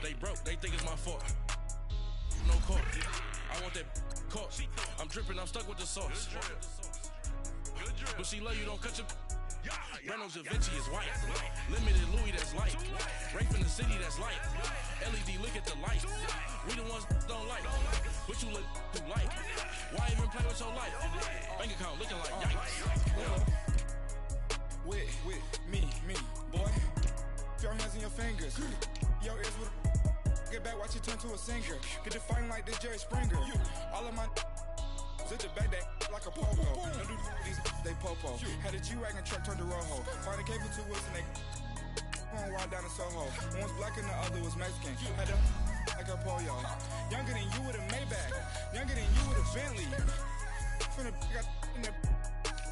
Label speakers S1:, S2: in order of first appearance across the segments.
S1: They broke, they think it's my fault. No court. I want that caught. I'm dripping, I'm stuck with the sauce. But she love you, don't cut your. Renault Da Vinci is white. Limited Louis, that's light. Rape in the city, that's light. LED, look at the light. We the ones don't like. But you look too light. Why even play with your life? Bank account looking like yikes.
S2: With me, boy. Your hands and your fingers. Your ears with get back, watch you turn to a singer. Get it fighting like this Jerry Springer. All of my sit the back that like a pogo. Don't do these they popo. Had a G-Wagon truck turned to Rojo. Find a cable 2 wheels and they going wild down in Soho. One was black and the other was Mexican. Had a like a pollo. Younger than you with a Maybach. Younger than you with a Bentley. From the got in the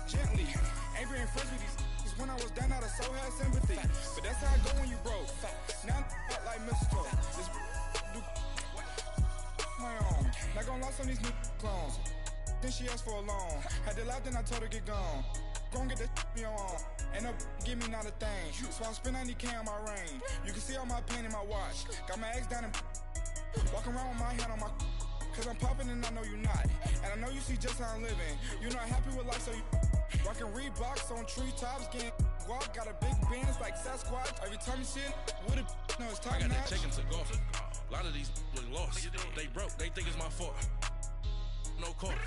S2: gently. Angry and friends with these when I was down out of soul had sympathy. But that's how I go when you broke. Now I'm like mistletoe. This do my own. Not gonna lost on these new clones. Then she asked for a loan. Had to laugh, then I told her get gone. Gon' get that me on. Ain't no give me not a thing. So I spend 90K on my ring. You can see all my pain in my watch. Got my ex down and walking around with my hand on my. Cause I'm popping and I know you not. And I know you see just how I'm living. You're not happy with life, so you rockin' Reeboks on treetops, getting guap. Got a big Benz like Sasquatch. Every time you see it, with it, no, it's top
S1: I got
S2: notch.
S1: that chicken to go. A lot of these look lost. They broke, they think it's my fault. No court.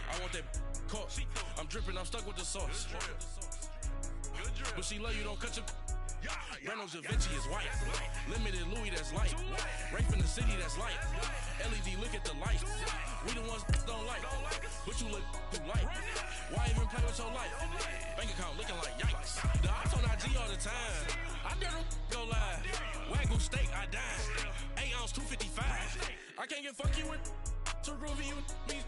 S1: I want that caught. I'm dripping, I'm stuck with the sauce. But she love you, don't cut your. Renault Da Vinci is white. Limited Louis, that's light. Rape in the city, that's light. LED, look at the light. We the ones don't like. But you look too light. Why even play with your life? Bank account looking like yikes. The ops on IG all the time. I dare them go live. Wagyu steak, I dine. 8 ounce, 255. I can't get fuck you with too groovy you me.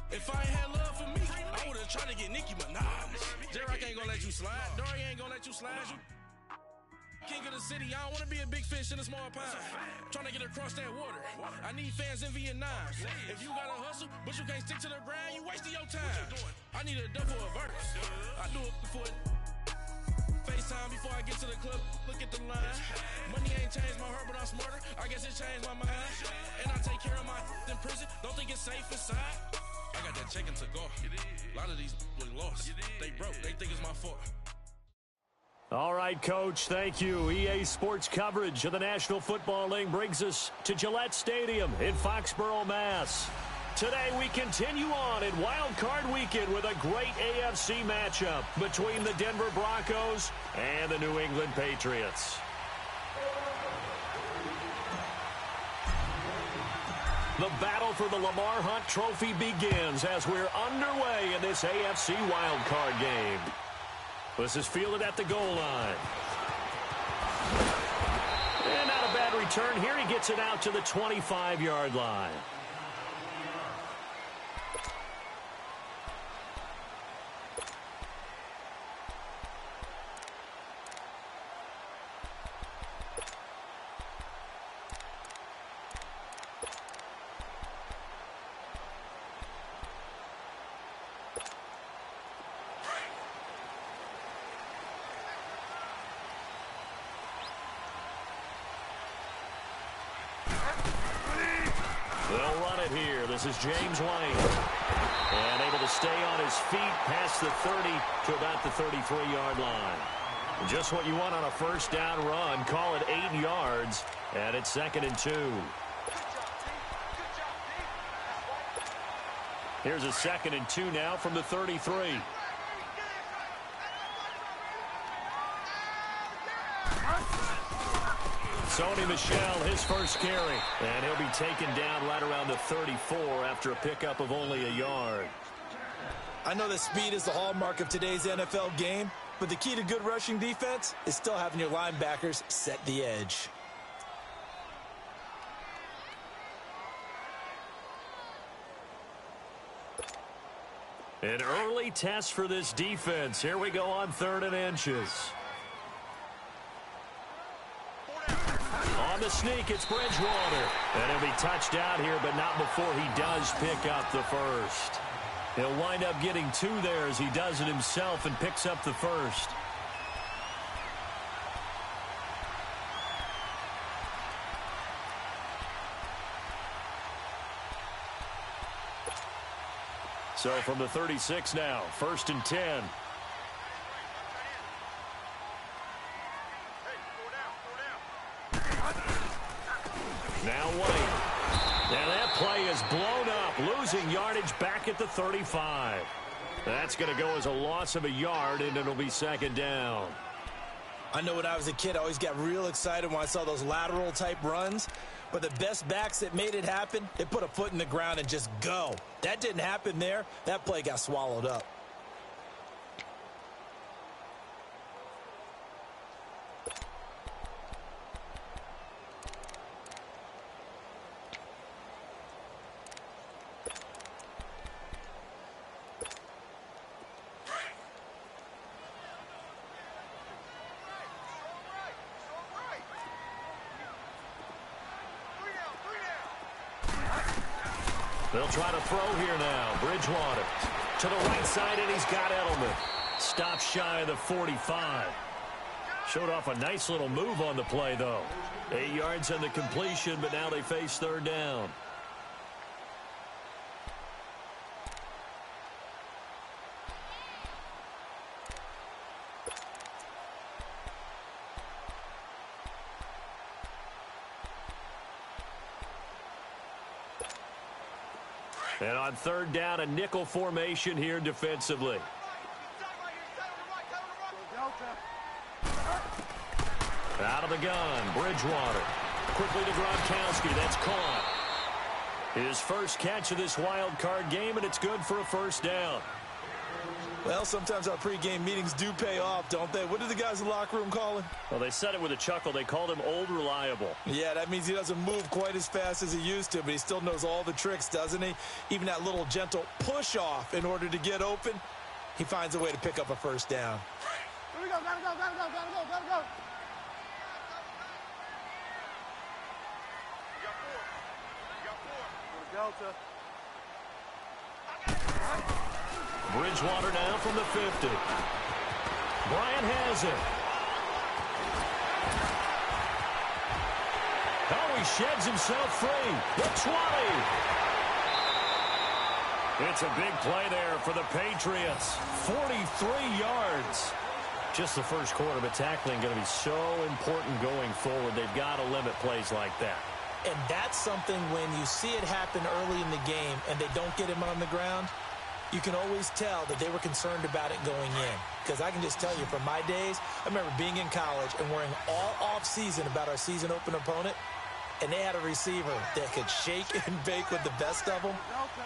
S1: If I ain't had love for me, I would've tried to get Nicki Minaj. J-Rock ain't gonna let you slide. Dory ain't gonna let you slide. You king of the city, I don't wanna be a big fish in a small pond. Trying to get across that water. I need fans in Vietnam. If you gotta hustle, but you can't stick to the grind, you wasting your time. I need a double a verse. I do it for FaceTime before I get to the club. Look at the line. Money ain't changed my heart, but I'm smarter. I guess it changed my mind. And I take care of my in prison. Don't think it's safe inside. I got that chicken to go. A lot of these look lost. They broke. They think it's my fault.
S3: All right, Coach, thank you. EA Sports coverage of the National Football League brings us to Gillette Stadium in Foxborough, Mass. Today we continue on in Wild Card Weekend with a great AFC matchup between the Denver Broncos and the New England Patriots. The battle for the Lamar Hunt Trophy begins as we're underway in this AFC Wild Card game. This is fielded at the goal line. And not a bad return here. He gets it out to the 25-yard line. They'll run it here. This is James White. And able to stay on his feet past the 30 to about the 33-yard line. Just what you want on a first down run. Call it 8 yards. And it's 2nd and 2. Here's a 2nd and 2 now from the 33. Sony Michel, his first carry. And he'll be taken down right around the 34 after a pickup of only a yard.
S4: I know that speed is the hallmark of today's NFL game, but the key to good rushing defense is still having your linebackers set the edge.
S3: An early test for this defense. Here we go on 3rd and inches. On the sneak, it's Bridgewater. And he'll be touched out here, but not before he does pick up the first. He'll wind up getting 2 there as he does it himself and picks up the first. So from the 36 now, 1st and 10. Now White. And that play is blown up, losing yardage back at the 35. That's going to go as a loss of a yard, and it'll be 2nd down.
S4: I know when I was a kid, I always got real excited when I saw those lateral-type runs. But the best backs that made it happen, they put a foot in the ground and just go. That didn't happen there. That play got swallowed up.
S3: They'll try to throw here now. Bridgewater to the right side, and he's got Edelman. Stopped shy of the 45. Showed off a nice little move on the play, though. 8 yards on the completion, but now they face 3rd down. And on 3rd down, a nickel formation here defensively. Out of the gun, Bridgewater. Quickly to Gronkowski. That's caught. His first catch of this wild card game, and it's good for a 1st down.
S4: Well, sometimes our pregame meetings do pay off, don't they? What did the guys in the locker room call him?
S3: Well, they said it with a chuckle. They called him Old Reliable.
S4: Yeah, that means he doesn't move quite as fast as he used to, but he still knows all the tricks, doesn't he? Even that little gentle push-off in order to get open, he finds a way to pick up a 1st down.
S5: Here we go, gotta go. Delta.
S3: Bridgewater now from the 50. Bryant has it. Oh, he sheds himself free. The 20. It's a big play there for the Patriots. 43 yards. Just the first quarter, but tackling going to be so important going forward. They've got to limit plays like that.
S4: And that's something when you see it happen early in the game and they don't get him on the ground, you can always tell that they were concerned about it going in. Because I can just tell you from my days, I remember being in college and worrying all off-season about our season opener opponent, and they had a receiver that could shake and bake with the best of them.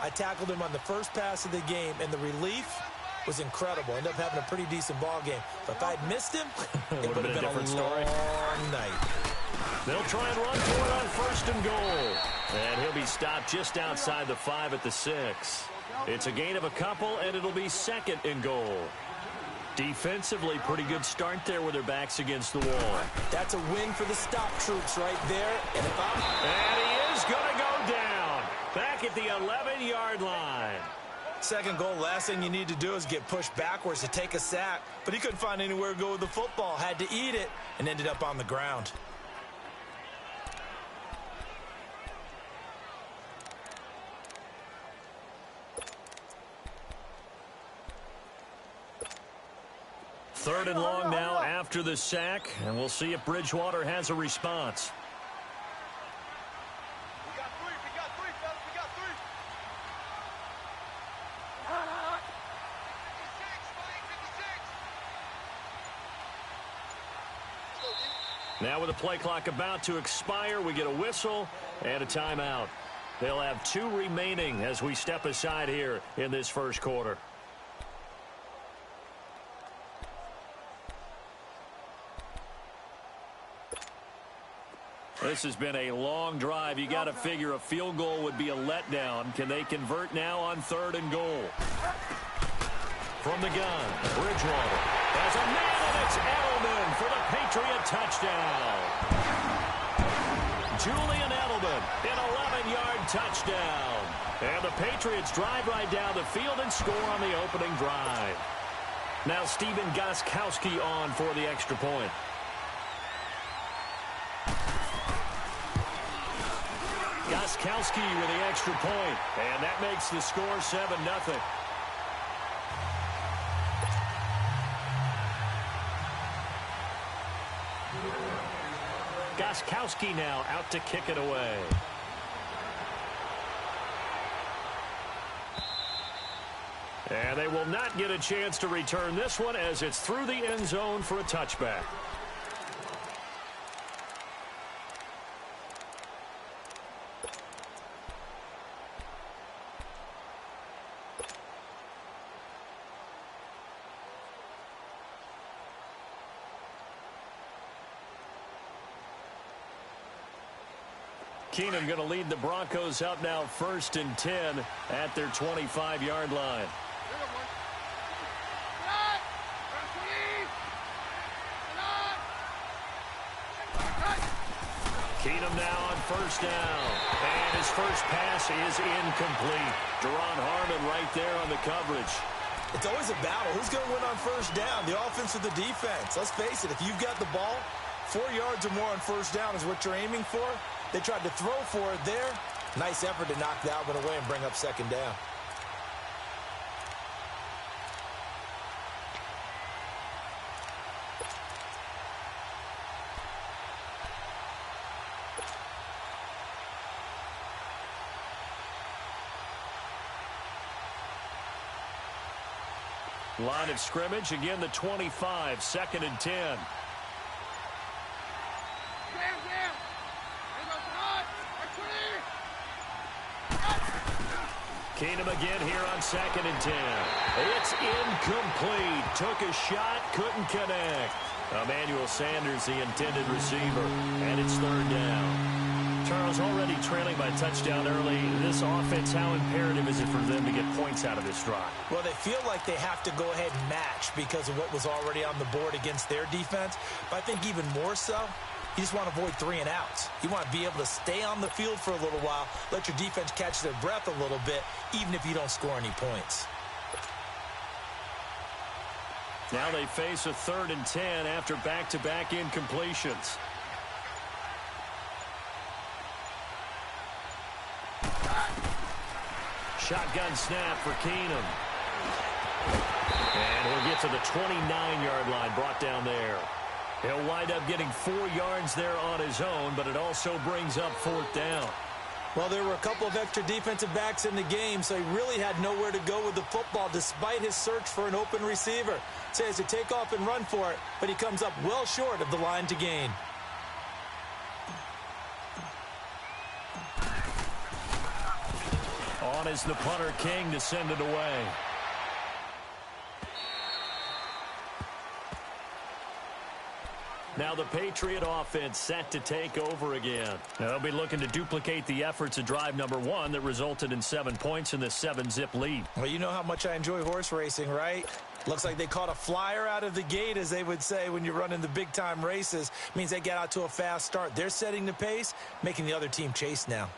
S4: I tackled him on the first pass of the game, and the relief was incredible. Ended up having a pretty decent ball game. But if I'd missed him, it would have been a long night.
S3: They'll try and run for it on 1st and goal. And he'll be stopped just outside the 5 at the 6. It's a gain of a couple, and it'll be 2nd and goal. Defensively, pretty good start there with their backs against the wall.
S4: That's a win for the stop troops right there. And
S3: he is going to go down. Back at the 11-yard line.
S4: 2nd goal, last thing you need to do is get pushed backwards to take a sack. But he couldn't find anywhere to go with the football. Had to eat it and ended up on the ground.
S3: Third and long now after the sack, and we'll see if Bridgewater has a response.
S5: We got three, fellas, we got three.
S3: Now with the play clock about to expire, we get a whistle and a timeout. They'll have 2 remaining as we step aside here in this first quarter. This has been a long drive. You got to figure a field goal would be a letdown. Can they convert now on 3rd and goal? From the gun, Bridgewater has a man, and it's Edelman for the Patriot touchdown. Julian Edelman, an 11-yard touchdown. And the Patriots drive right down the field and score on the opening drive. Now Stephen Gostkowski on for the extra point. Gostkowski with the extra point, and that makes the score 7-0. Gostkowski now out to kick it away. And they will not get a chance to return this one as it's through the end zone for a touchback. Keenum going to lead the Broncos out now 1st and 10 at their 25-yard line. Keenum now on 1st down. And his first pass is incomplete. Deron Harmon right there on the coverage.
S4: It's always a battle. Who's going to win on 1st down, the offense or the defense? Let's face it, if you've got the ball, 4 yards or more on 1st down is what you're aiming for. They tried to throw for it there. Nice effort to knock that one away and bring up 2nd down.
S3: Line of scrimmage, again the 25, 2nd and 10. Keenum again here on 2nd and 10. It's incomplete. Took a shot, couldn't connect. Emmanuel Sanders, the intended receiver, and it's 3rd down. Charles, already trailing by a touchdown early. This offense, how imperative is it for them to get points out of this drive?
S4: Well, they feel like they have to go ahead and match because of what was already on the board against their defense. But I think even more so, you just want to avoid 3 and outs. You want to be able to stay on the field for a little while, let your defense catch their breath a little bit, even if you don't score any points.
S3: Now they face a 3rd and 10 after back-to-back incompletions. Shotgun snap for Keenum. And we'll get to the 29-yard line, brought down there. He'll wind up getting 4 yards there on his own, but it also brings up 4th down.
S4: Well, there were a couple of extra defensive backs in the game, so he really had nowhere to go with the football despite his search for an open receiver. So he has to take off and run for it, but he comes up well short of the line to gain.
S3: On is the punter, King, to send it away. Now the Patriot offense set to take over again. They'll be looking to duplicate the efforts of drive number 1 that resulted in 7 points in the 7-zip lead.
S4: Well, you know how much I enjoy horse racing, right? Looks like they caught a flyer out of the gate, as they would say when you're running the big-time races. Means they get out to a fast start. They're setting the pace, making the other team chase now.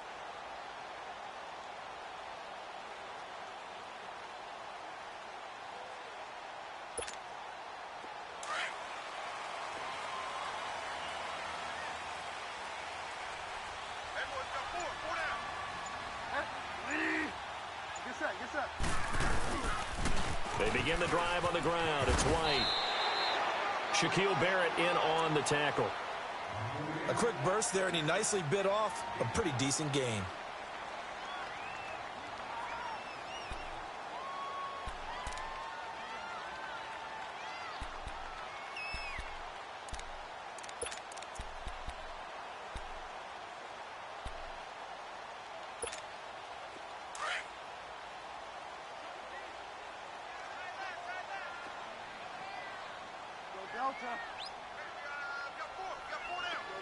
S3: They begin the drive on the ground. It's White. Shaquille Barrett in on the tackle.
S4: A quick burst there, and he nicely bit off a pretty decent gain.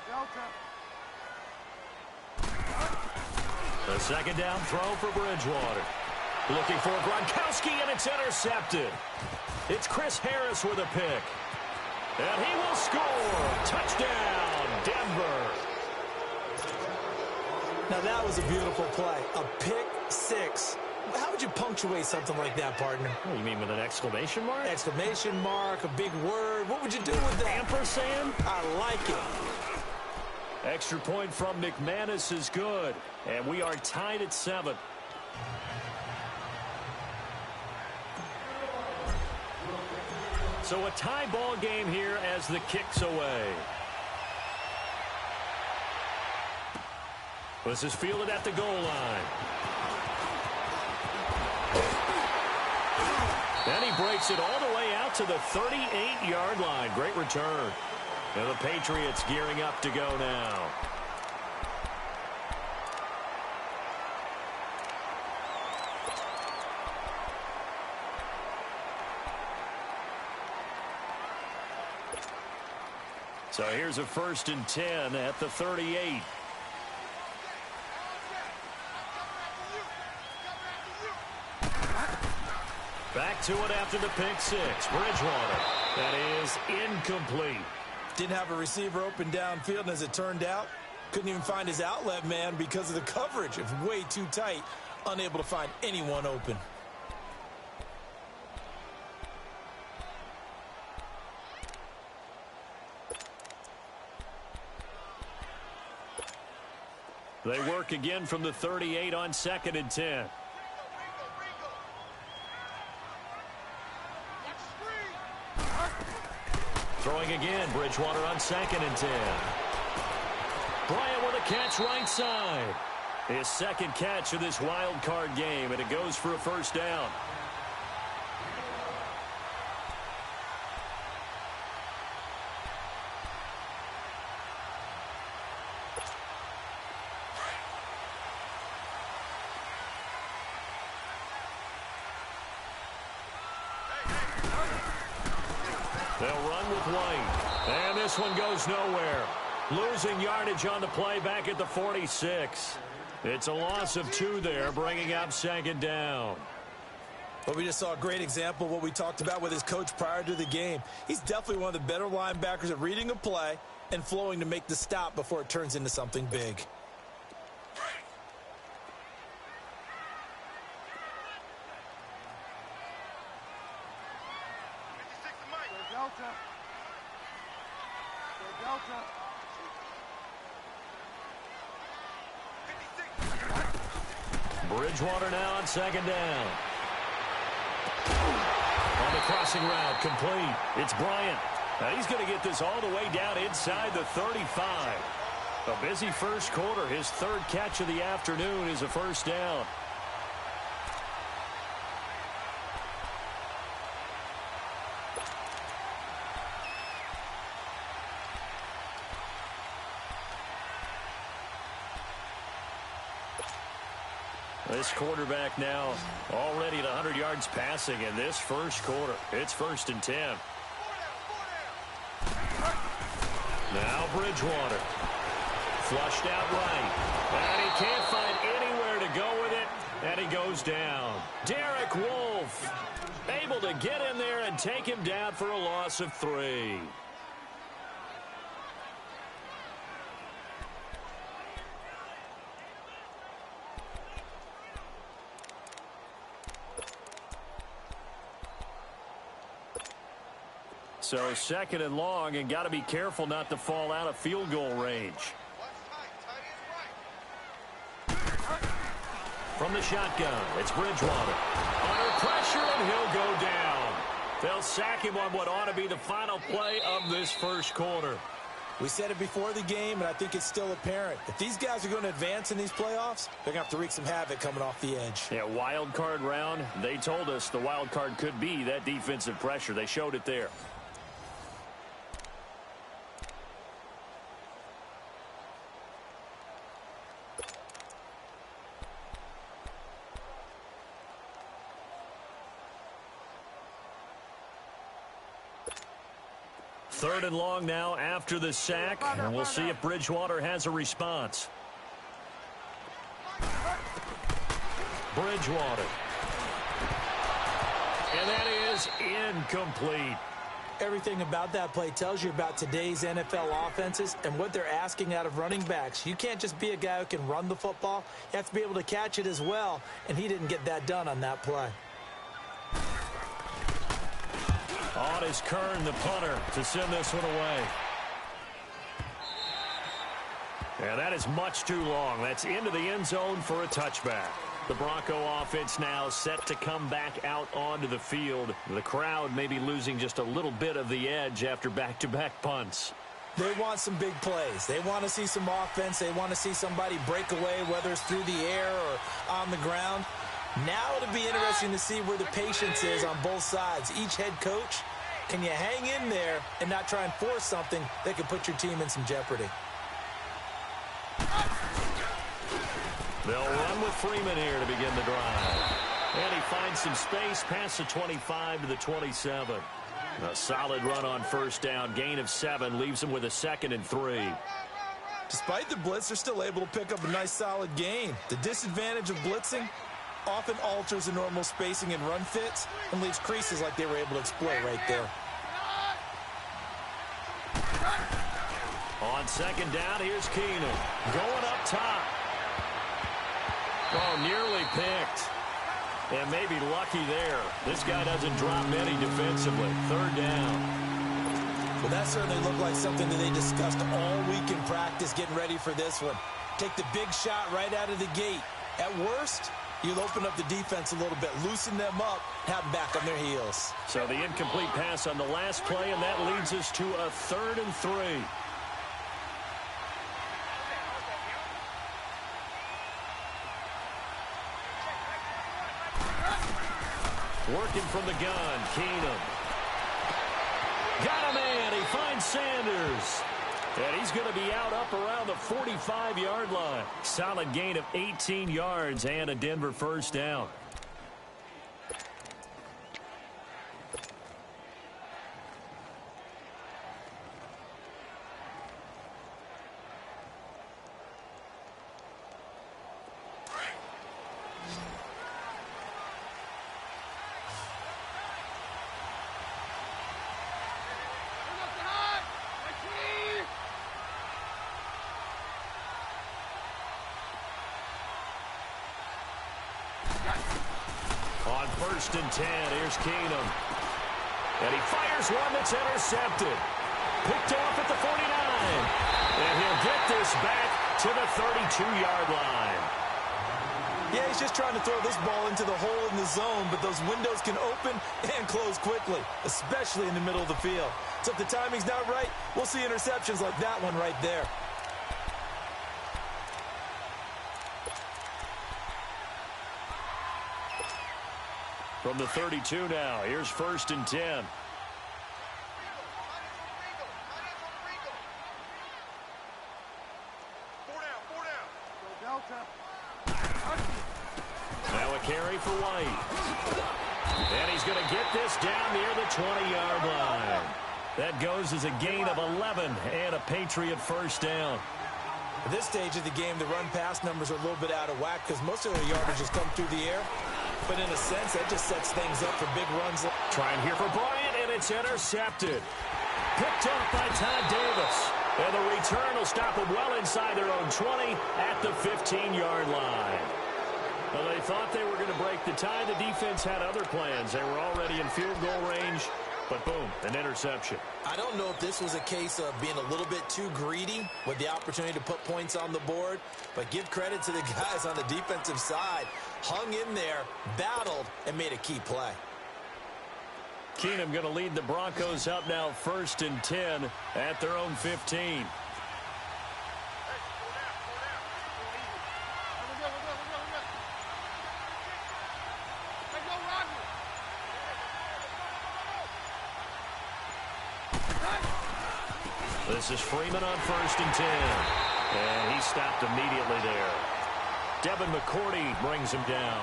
S5: Delta.
S3: The 2nd down throw for Bridgewater. Looking for Gronkowski, and it's intercepted. It's Chris Harris with a pick. And he will score. Touchdown, Denver.
S4: Now that was a beautiful play. A pick 6. How would you punctuate something like that, partner?
S3: Oh, you mean with an exclamation mark?
S4: Exclamation mark, a big word. What would you do with that?
S3: Ampersand?
S4: I like it.
S3: Extra point from McManus is good. And we are tied at 7. So a tie ball game here as the kick's away. This is fielded at the goal line. And he breaks it all the way out to the 38-yard line. Great return. And the Patriots gearing up to go now. So here's a 1st and 10 at the 38. Back to it after the pick six. Bridgewater. That is incomplete.
S4: Didn't have a receiver open downfield, and as it turned out, couldn't even find his outlet man because of the coverage. It was way too tight, unable to find anyone open.
S3: They work again from the 38 on 2nd and 10. Throwing again, Bridgewater on 2nd and 10. Bryant with a catch right side. His second catch of this wild card game, and it goes for a 1st down. They'll run with White. And this one goes nowhere. Losing yardage on the play back at the 46. It's a loss of 2 there, bringing up 2nd down.
S4: Well, we just saw a great example of what we talked about with his coach prior to the game. He's definitely one of the better linebackers at reading a play and flowing to make the stop before it turns into something big.
S3: Bridgewater now on 2nd down. On the crossing route, complete. It's Bryant. Now he's going to get this all the way down inside the 35. A busy first quarter. His 3rd catch of the afternoon is a 1st down. This quarterback now already at 100 yards passing in this first quarter. It's 1st and 10. Now Bridgewater. Flushed out right. And he can't find anywhere to go with it. And he goes down. Derek Wolfe able to get in there and take him down for a loss of 3. So 2nd and long, and got to be careful not to fall out of field goal range. From the shotgun, it's Bridgewater. Under pressure, and he'll go down. They'll sack him on what ought to be the final play of this first quarter.
S4: We said it before the game, and I think it's still apparent. If these guys are going to advance in these playoffs, they're going to have to wreak some havoc coming off the edge.
S3: Yeah, wild card round. They told us the wild card could be that defensive pressure. They showed it there. Third and long now after the sack, and we'll see if Bridgewater has a response. Bridgewater. And that is incomplete.
S4: Everything about that play tells you about today's NFL offenses and what they're asking out of running backs. You can't just be a guy who can run the football. You have to be able to catch it as well, and he didn't get that done on that play.
S3: On is Kern, the punter, to send this one away. And that is much too long. That's into the end zone for a touchback. The Bronco offense now set to come back out onto the field. The crowd may be losing just a little bit of the edge after back-to-back punts.
S4: They want some big plays. They want to see some offense. They want to see somebody break away, whether it's through the air or on the ground. Now it'll be interesting to see where the patience is on both sides. Each head coach, can you hang in there and not try and force something that could put your team in some jeopardy?
S3: They'll run with Freeman here to begin the drive. And he finds some space past the 25 to the 27. A solid run on first down. Gain of 7 leaves him with a 2nd and 3.
S4: Despite the blitz, they're still able to pick up a nice solid gain. The disadvantage of blitzing often alters the normal spacing and run fits and leaves creases like they were able to exploit right there.
S3: On 2nd down, here's Keenum. Going up top. Oh, nearly picked. And maybe lucky there. This guy doesn't drop many defensively. 3rd down.
S4: Well, that certainly looked like something that they discussed all week in practice getting ready for this one. Take the big shot right out of the gate. At worst, you'll open up the defense a little bit, loosen them up, have them back on their heels.
S3: So the incomplete pass on the last play, and that leads us to a 3rd and 3. Working from the gun, Keenum. Got a man. He finds Sanders. And he's going to be out up around the 45-yard line. Solid gain of 18 yards and a Denver first down. On 1st and 10, here's Keenum. And he fires one that's intercepted. Picked off at the 49. And he'll get this back to the 32-yard line.
S4: Yeah, he's just trying to throw this ball into the hole in the zone, but those windows can open and close quickly, especially in the middle of the field. So if the timing's not right, we'll see interceptions like that one right there.
S3: From the 32 now, here's 1st and 10. Now a carry for White. And he's going to get this down near the 20-yard line. That goes as a gain of 11 and a Patriot first down.
S4: At this stage of the game, the run-pass numbers are a little bit out of whack because most of their yardage has come through the air. But in a sense, that just sets things up for big runs.
S3: Trying here for Bryant, and it's intercepted. Picked off by Todd Davis. And the return will stop them well inside their own 20 at the 15-yard line. Well, they thought they were going to break the tie. The defense had other plans. They were already in field goal range. But boom, an interception.
S4: I don't know if this was a case of being a little bit too greedy with the opportunity to put points on the board, but give credit to the guys on the defensive side. Hung in there, battled, and made a key play.
S3: Keenum going to lead the Broncos up now 1st and 10 at their own 15. This is Freeman on 1st and 10. And he stopped immediately there. Devin McCourty brings him down.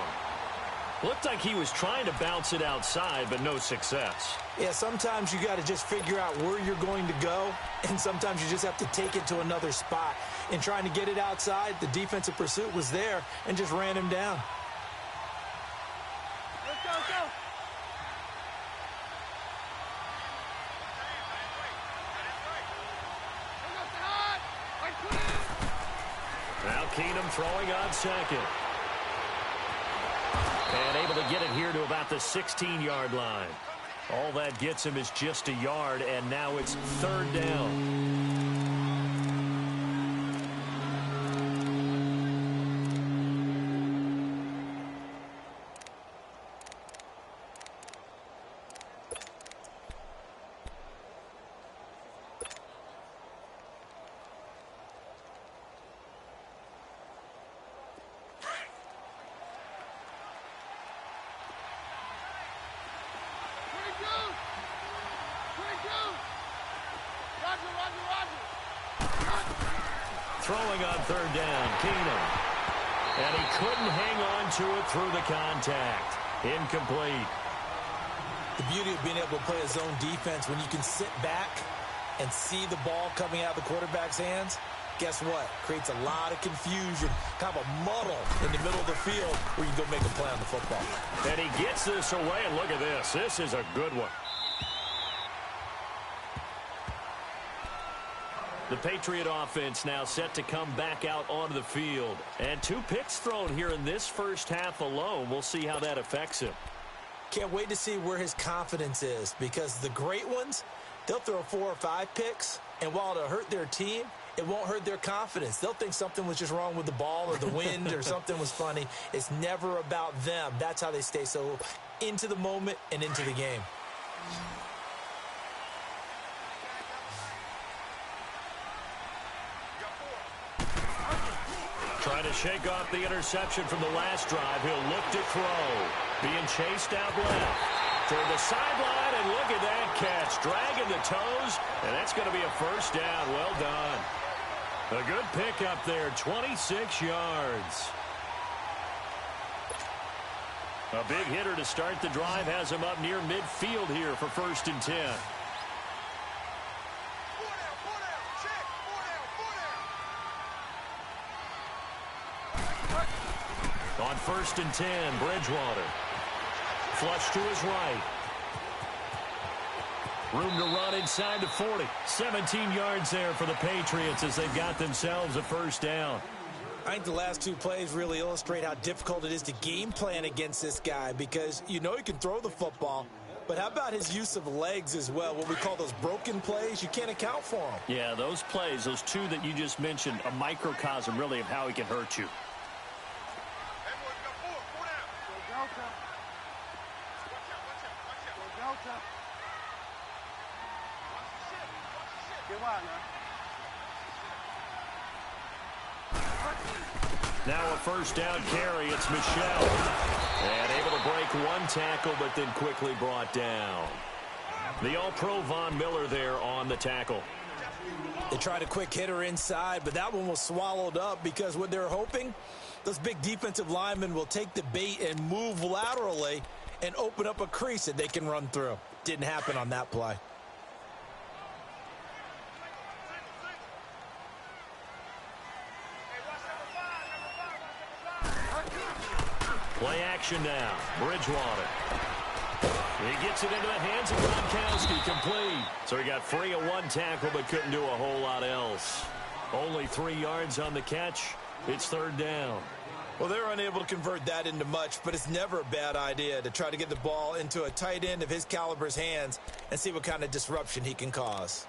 S3: Looked like he was trying to bounce it outside, but no success.
S4: Yeah, sometimes you got to just figure out where you're going to go, and sometimes you just have to take it to another spot. In trying to get it outside, the defensive pursuit was there and just ran him down.
S5: Let's go.
S3: Now Keenum throwing on 2nd. And able to get it here to about the 16-yard line. All that gets him is just a yard, and now it's 3rd down. throwing on third down, Keenum. And he couldn't hang on to it through the contact. Incomplete.
S4: The beauty of being able to play a zone defense when you can sit back and see the ball coming out of the quarterback's hands, guess what? Creates a lot of confusion, kind of a muddle in the middle of the field where you can go make a play on the football.
S3: And he gets this away, and look at this. This is a good one. The Patriot offense now set to come back out onto the field. And 2 picks thrown here in this first half alone. We'll see how that affects him.
S4: Can't wait to see where his confidence is, because the great ones, they'll throw 4 or 5 picks, and while it'll hurt their team, it won't hurt their confidence. They'll think something was just wrong with the ball or the wind or something was funny. It's never about them. That's how they stay so into the moment and into the game.
S3: Trying to shake off the interception from the last drive. He'll look to throw. Being chased out left. Toward the sideline, and look at that catch. Dragging the toes, and that's going to be a first down. Well done. A good pickup there, 26 yards. A big hitter to start the drive has him up near midfield here for 1st and 10. On 1st and 10, Bridgewater. Flush to his right. Room to run inside the 40. 17 yards there for the Patriots as they've got themselves a first down.
S4: I think the last 2 plays really illustrate how difficult it is to game plan against this guy, because you know he can throw the football, but how about his use of legs as well? What we call those broken plays, you can't account for them.
S3: Yeah, those plays, those 2 that you just mentioned, a microcosm really of how he can hurt you. Now a first down carry. It's Michel. And able to break 1 tackle, but then quickly brought down. The All-Pro Von Miller there on the tackle.
S4: They tried a quick hitter inside, but that one was swallowed up, because what they're hoping, those big defensive linemen will take the bait and move laterally and open up a crease that they can run through. Didn't happen on that play.
S3: Play action now. Bridgewater. He gets it into the hands of Gronkowski. Complete. So he got free of 1 tackle, but couldn't do a whole lot else. Only 3 yards on the catch. It's 3rd down.
S4: Well, they're unable to convert that into much, but it's never a bad idea to try to get the ball into a tight end of his caliber's hands and see what kind of disruption he can cause.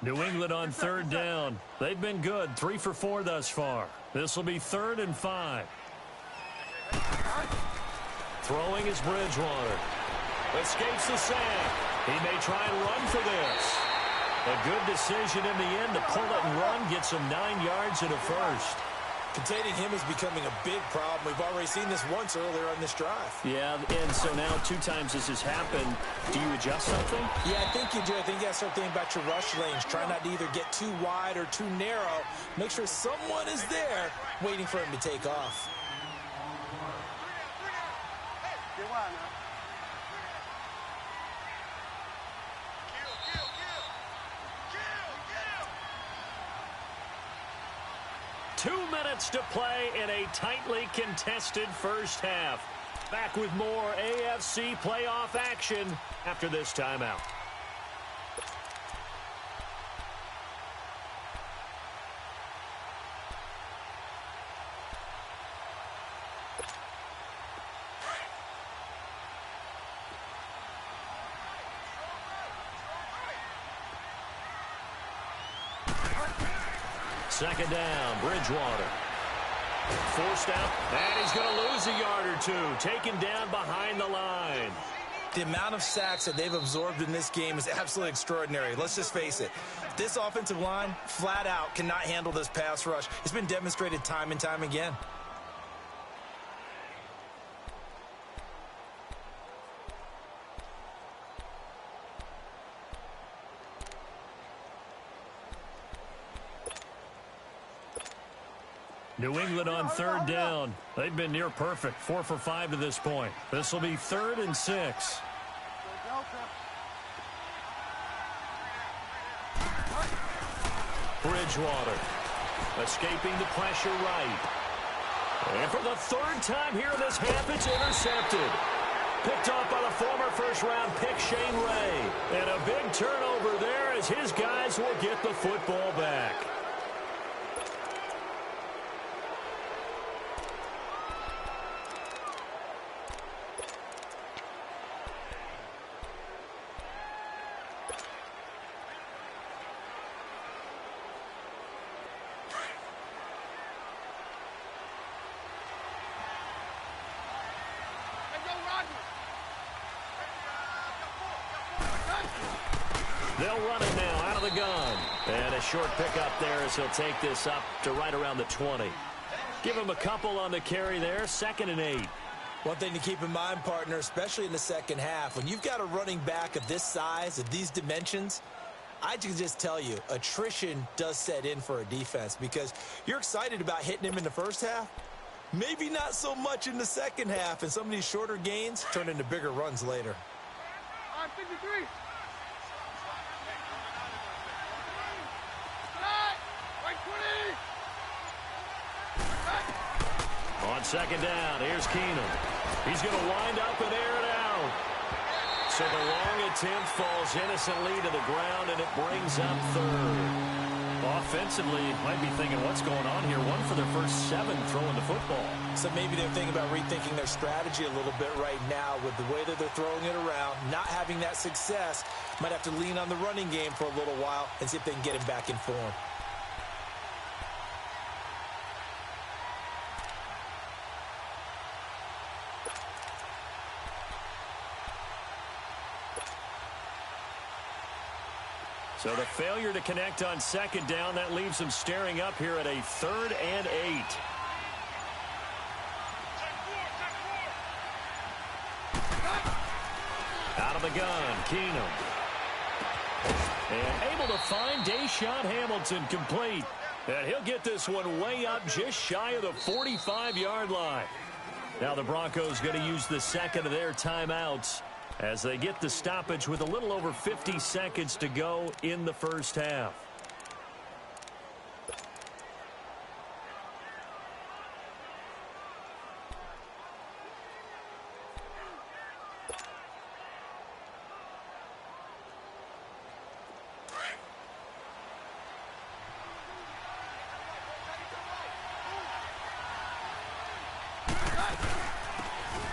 S3: New England on 3rd down. They've been good, 3 for 4 thus far. This will be 3rd and 5. Throwing is Bridgewater. Escapes the sack. He may try and run for this. A good decision in the end to pull it and run. Gets him 9 yards and a first.
S4: Containing him is becoming a big problem. We've already seen this once earlier on this drive.
S3: Yeah, and so now 2 times this has happened. Do you adjust something?
S4: Yeah, I think you do. I think you got to start thinking about your rush lanes. Try not to either get too wide or too narrow. Make sure someone is there waiting for him to take off.
S5: Get wide now.
S3: 2 minutes to play in a tightly contested first half. Back with more AFC playoff action after this timeout. Second down, Bridgewater. Forced out, and he's going to lose a yard or 2. Taken down behind the line.
S4: The amount of sacks that they've absorbed in this game is absolutely extraordinary. Let's just face it. This offensive line, flat out, cannot handle this pass rush. It's been demonstrated time and time again.
S3: New England on third down. They've been near perfect, 4 for 5 to this point. This will be 3rd and 6. Bridgewater escaping the pressure right. And for the 3rd time here in this half, it's intercepted. Picked off by the former first-round pick, Shane Ray. And a big turnover there as his guys will get the football back. They'll run it now out of the gun. And a short pickup there as he'll take this up to right around the 20. Give him a couple on the carry there, 2nd and 8.
S4: One thing to keep in mind, partner, especially in the second half, when you've got a running back of this size, of these dimensions, I can just tell you, attrition does set in for a defense because you're excited about hitting him in the first half. Maybe not so much in the second half, and some of these shorter gains turn into bigger runs later.
S5: 53.
S3: On 2nd down, here's Keenum. He's going to wind up and air it out. So the long attempt falls innocently to the ground, and it brings up 3rd. Offensively, might be thinking, what's going on here? 1 for their first 7 throwing the football.
S4: So maybe they're thinking about rethinking their strategy a little bit right now with the way that they're throwing it around, not having that success. Might have to lean on the running game for a little while and see if they can get him back in form.
S3: So the failure to connect on 2nd down, that leaves them staring up here at a 3rd and 8. Out of the gun, Keenum. And able to find Deshaun Hamilton complete. And he'll get this one way up just shy of the 45-yard line. Now the Broncos going to use the 2nd of their timeouts as they get the stoppage with a little over 50 seconds to go in the first half.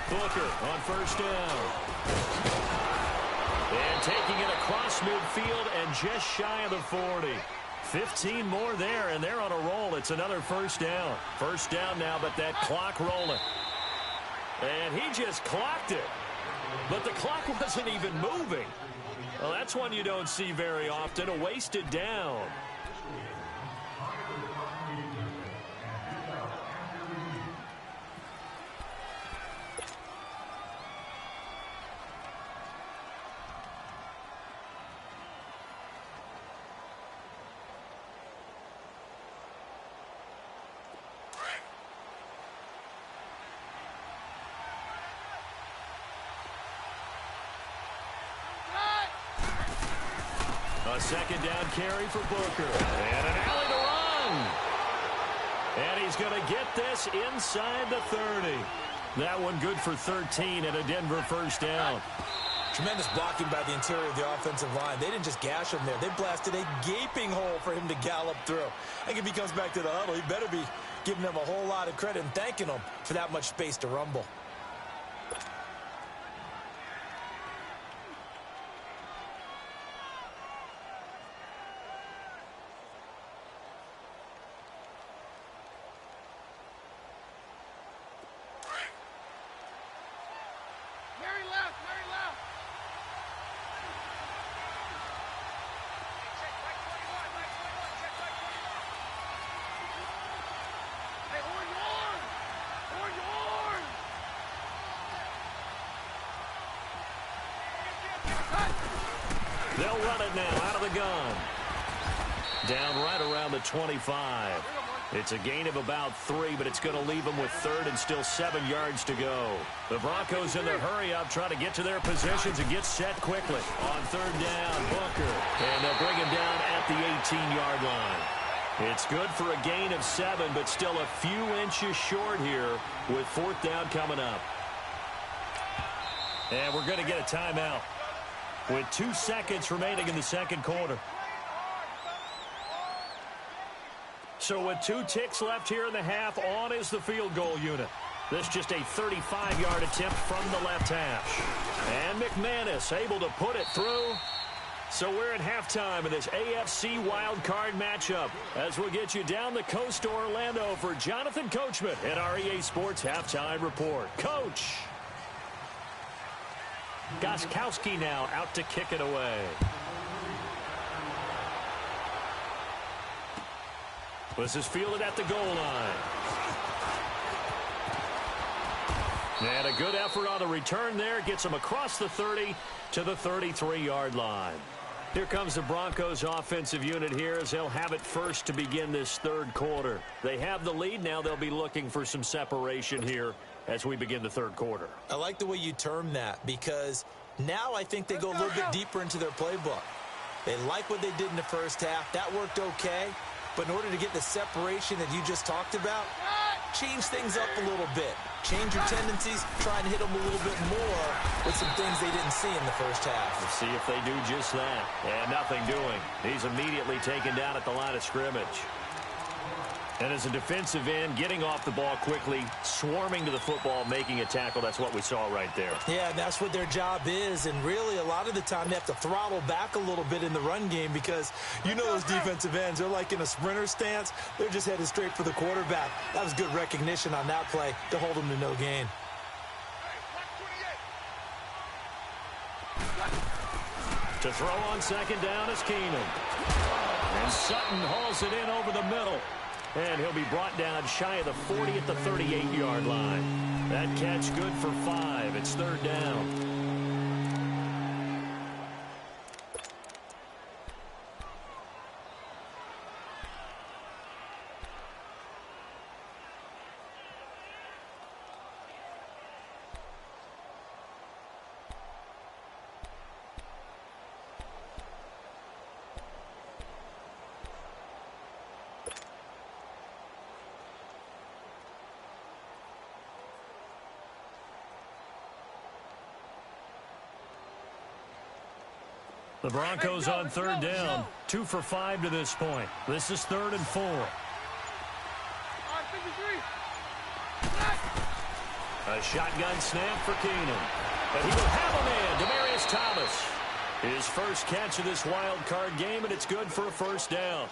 S3: Booker on 1st down. And taking it across midfield and just shy of the 40. 15 more there, and they're on a roll. It's another 1st down. 1st down now, but that clock rolling. And he just clocked it. But the clock wasn't even moving. Well, that's one you don't see very often, a wasted down. A 2nd down carry for Booker. And an alley to run. And he's going to get this inside the 30. That one good for 13 and a Denver 1st down.
S4: Tremendous blocking by the interior of the offensive line. They didn't just gash him there. They blasted a gaping hole for him to gallop through. I think if he comes back to the huddle, he better be giving them a whole lot of credit and thanking them for that much space to rumble.
S3: They'll run it now out of the gun. Down right around the 25. It's a gain of about 3, but it's going to leave them with third and still 7 yards to go. The Broncos in their hurry-up trying to get to their positions and get set quickly. On third down, Booker. And they'll bring him down at the 18-yard line. It's good for a gain of 7, but still a few inches short here with fourth down coming up. And we're going to get a timeout with 2 seconds remaining in the second quarter. So with 2 ticks left here in the half, on is the field goal unit. This just a 35-yard attempt from the left hash. And McManus able to put it through. So we're at halftime in this AFC wildcard matchup as we'll get you down the coast to Orlando for Jonathan Coachman at our EA Sports Halftime Report. Coach! Gostkowski now out to kick it away. This is fielded at the goal line. And a good effort on the return there. Gets him across the 30 to the 33-yard line. Here comes the Broncos offensive unit here as they'll have it first to begin this third quarter. They have the lead. Now they'll be looking for some separation here as we begin the third quarter.
S4: I like the way you term that because now I think they go a little bit deeper into their playbook. They like what they did in the first half. That worked okay. But in order to get the separation that you just talked about, change things up a little bit. Change your tendencies, try and hit them a little bit more with some things they didn't see in the first half.
S3: We'll see if they do just that. And nothing doing. He's immediately taken down at the line of scrimmage. And as a defensive end, getting off the ball quickly, swarming to the football, making a tackle, that's what we saw right there.
S4: Yeah, and that's what their job is. And really, a lot of the time, they have to throttle back a little bit in the run game because you know those defensive ends, they're like in a sprinter stance. They're just headed straight for the quarterback. That was good recognition on that play to hold them to no gain.
S3: To throw on second down is Keenan. And Sutton hauls it in over the middle. And he'll be brought down shy of the 40 at the 38-yard line. That catch good for 5. It's third down. The Broncos on third down. 2 for 5 to this point. This is 3rd and 4. A shotgun snap for Keenan. And he will have a man, Demaryius Thomas. His first catch of this wild card game, and it's good for a first down.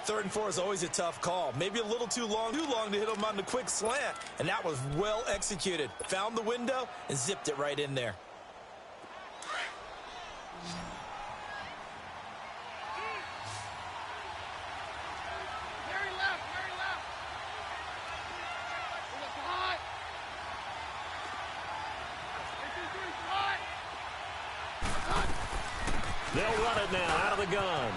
S4: 3rd and 4 is always a tough call. Maybe a little too long to hit him on the quick slant. And that was well executed. Found the window and zipped it right in there.
S3: They'll run it now out of the gun.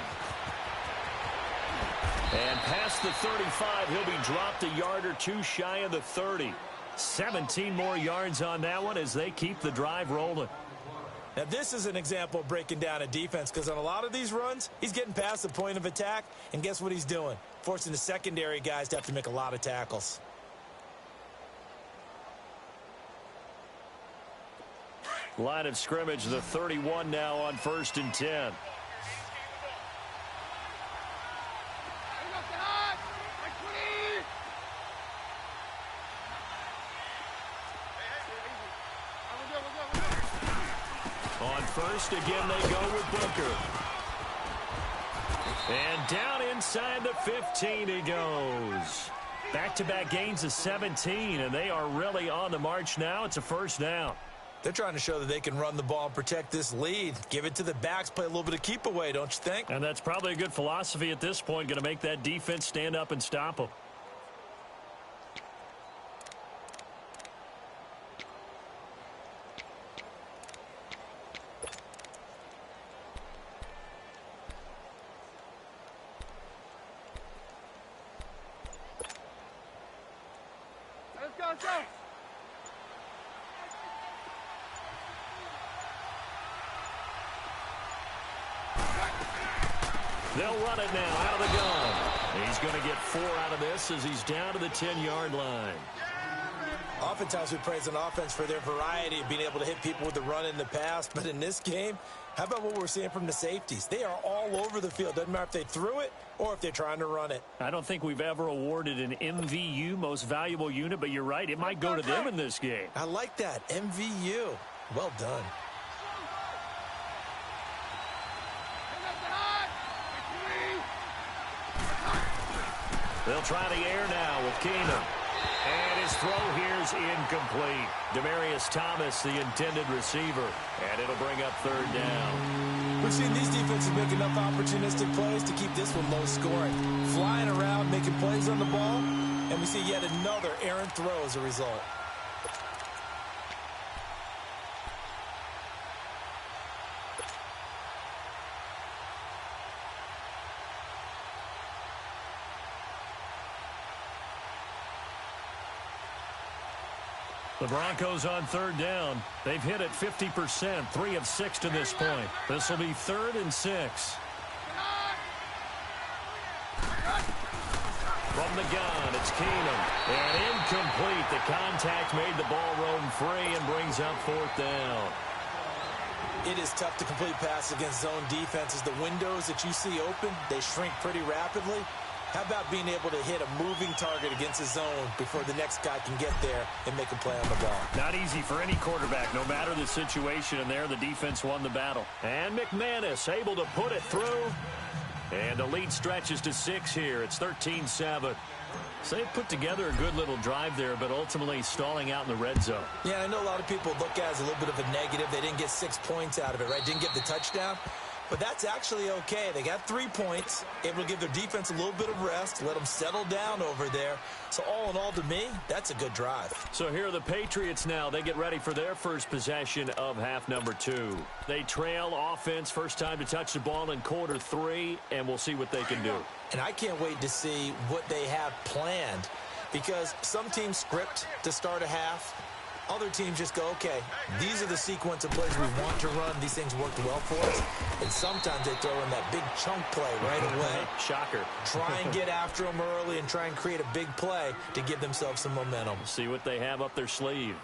S3: And past the 35, he'll be dropped a yard or 2 shy of the 30. 17 more yards on that one as they keep the drive rolling.
S4: Now, this is an example of breaking down a defense because on a lot of these runs, he's getting past the point of attack, and guess what he's doing? Forcing the secondary guys to have to make a lot of tackles.
S3: Line of scrimmage, the 31 now on 1st and 10. On first, again, they go with Booker. And down inside the 15 he goes. Back-to-back gains of 17, and they are really on the march now. It's a first down.
S4: They're trying to show that they can run the ball and protect this lead. Give it to the backs, play a little bit of keep away, don't you think?
S3: And that's probably a good philosophy at this point, going to make that defense stand up and stop them. They'll run it now out of the gun. He's going to get 4 out of this as he's down to the 10-yard line.
S4: Oftentimes we praise an offense for their variety of being able to hit people with the run in the pass. But in this game, how about what we're seeing from the safeties? They are all over the field. Doesn't matter if they threw it or if they're trying to run it. I
S3: don't think we've ever awarded an MVU, most valuable unit, but you're right. It might go to them in this game.
S4: I like that. MVU. Well done.
S3: They'll try the air now with Keenum. And his throw here's incomplete. Demaryius Thomas, the intended receiver. And it'll bring up 3rd down.
S4: We've seen these defenses make enough opportunistic plays to keep this one low scoring. Flying around, making plays on the ball. And we see yet another errant throw as a result.
S3: The Broncos on 3rd down. They've hit it 50%, 3 of 6 to this point. This will be 3rd and 6. From the gun, it's Keenum. And incomplete. The contact made the ball roam free and brings up 4th down.
S4: It is tough to complete passes against zone defenses. The windows that you see open, they shrink pretty rapidly. How about being able to hit a moving target against a zone before the next guy can get there and make a play on the ball?
S3: Not easy for any quarterback, no matter the situation. And there, the defense won the battle. And McManus able to put it through. And the lead stretches to 6 here. It's 13-7. So they put together a good little drive there, but ultimately stalling out in the red zone.
S4: Yeah, I know a lot of people look at it as a little bit of a negative. They didn't get 6 points out of it, right? Didn't get the touchdown. But that's actually okay. They got 3 points, able to give their defense a little bit of rest, let them settle down over there. So all in all, to me, that's a good drive.
S3: So here are the Patriots now. They get ready for their first possession of half number 2. They trail offense, first time to touch the ball in quarter 3, and we'll see what they can do.
S4: And I can't wait to see what they have planned, because some teams script to start a half. Other teams just go, okay, these are the sequence of plays we want to run. These things worked well for us. And sometimes they throw in that big chunk play right away.
S3: Shocker.
S4: Try and get after them early and try and create a big play to give themselves some momentum.
S3: See what they have up their sleeve.